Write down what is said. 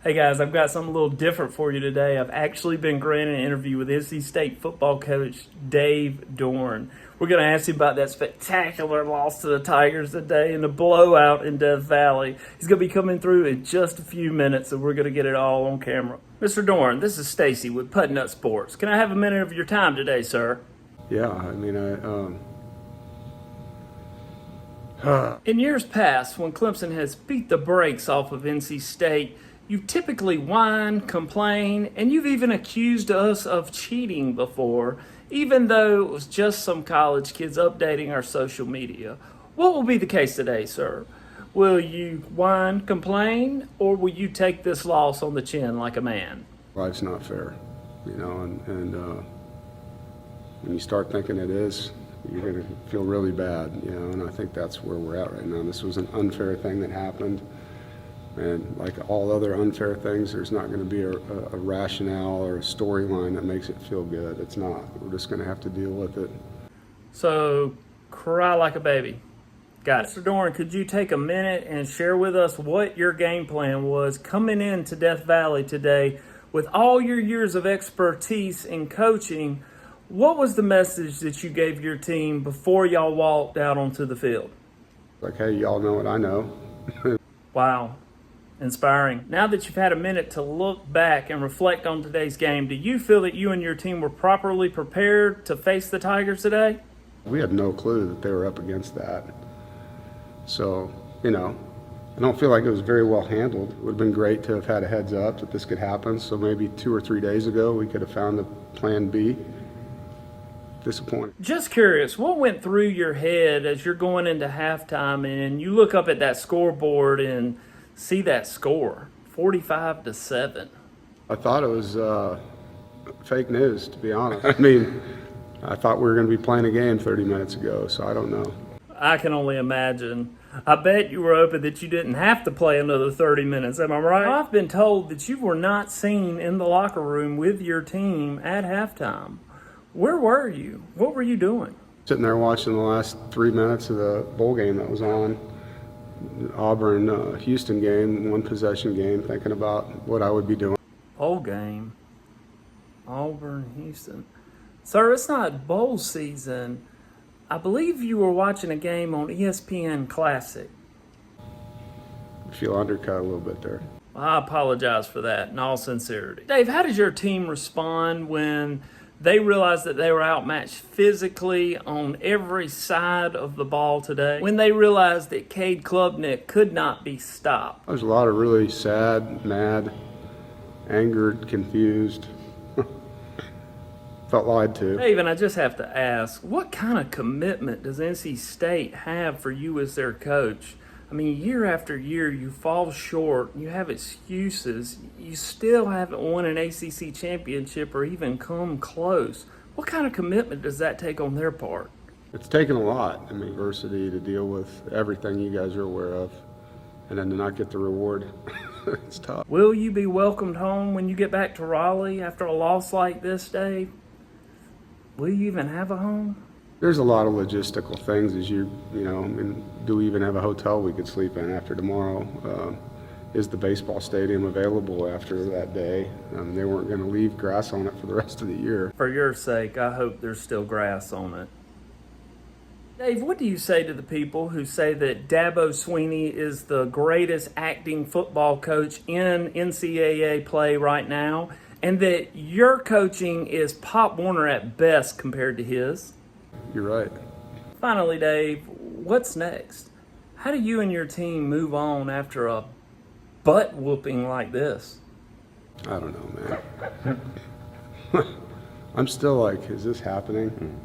Hey guys, I've got something a little different for you today. I've actually been granted an interview with NC State football coach Dave Doeren. We're going to ask him about that spectacular loss to the Tigers today and the blowout in Death Valley. He's going to be coming through in just a few minutes, and we're going to get it all on camera. Mr. Doeren, this is Stacy with Putt Nut Sports. Can I have a minute of your time today, sir? Yeah, In years past, when Clemson has beat the brakes off of NC State, you've typically whined, complained, and you've even accused us of cheating before, even though it was just some college kids updating our social media. What will be the case today, sir? Will you whine, complain, or will you take this loss on the chin like a man? life's not fair, and when you start thinking it is, you're going to feel really bad, and I think that's where we're at right now. This was an unfair thing that happened, and like all other unfair things, there's not going to be a rationale or a storyline that makes it feel good. It's not. We're just going to have to deal with it. So, cry like a baby. Got it. Mr. Doeren, could you take a minute and share with us what your game plan was coming into Death Valley today with all your years of expertise in coaching? What was the message that you gave your team before y'all walked out onto the field? Like, hey, y'all know what I know. Wow. Inspiring. Now that you've had a minute to look back and reflect on today's game, do you feel that you and your team were properly prepared to face the Tigers today? We had no clue that they were up against that. So, I don't feel like it was very well handled. It would have been great to have had a heads up that this could happen. So maybe 2 or 3 days ago, we could have found a plan B. Disappointing. Just curious, what went through your head as you're going into halftime and you look up at that scoreboard and see that score, 45-7? I thought it was fake news, to be honest. I thought we were going to be playing a game 30 minutes ago, so I don't know. I can only imagine. I bet you were hoping that you didn't have to play another 30 minutes, am I right? I've been told that you were not seen in the locker room with your team at halftime. Where were you? What were you doing? Sitting there watching the last 3 minutes of the bowl game that was on, Auburn-Houston game, one possession game, thinking about what I would be doing. Bowl game. Auburn-Houston. Sir, it's not bowl season. I believe you were watching a game on ESPN Classic. I feel undercut a little bit there. I apologize for that in all sincerity. Dave, how did your team respond when they realized that they were outmatched physically on every side of the ball today? When they realized that Cade Klubnik could not be stopped? There's a lot of really sad, mad, angered, confused. Felt lied to. Dave, and I just have to ask, what kind of commitment does NC State have for you as their coach? Year after year, you fall short, you have excuses, you still haven't won an ACC championship or even come close. What kind of commitment does that take on their part? It's taken a lot, adversity to deal with everything you guys are aware of, and then to not get the reward. It's tough. Will you be welcomed home when you get back to Raleigh after a loss like this, Dave? Will you even have a home? There's a lot of logistical things do we even have a hotel we could sleep in after tomorrow? Is the baseball stadium available after that day? They weren't going to leave grass on it for the rest of the year. For your sake, I hope there's still grass on it. Dave, what do you say to the people who say that Dabo Swinney is the greatest acting football coach in NCAA play right now, and that your coaching is Pop Warner at best compared to his? You're right. Finally, Dave, what's next? How do you and your team move on after a butt whooping like this? I don't know, man. I'm still like, is this happening?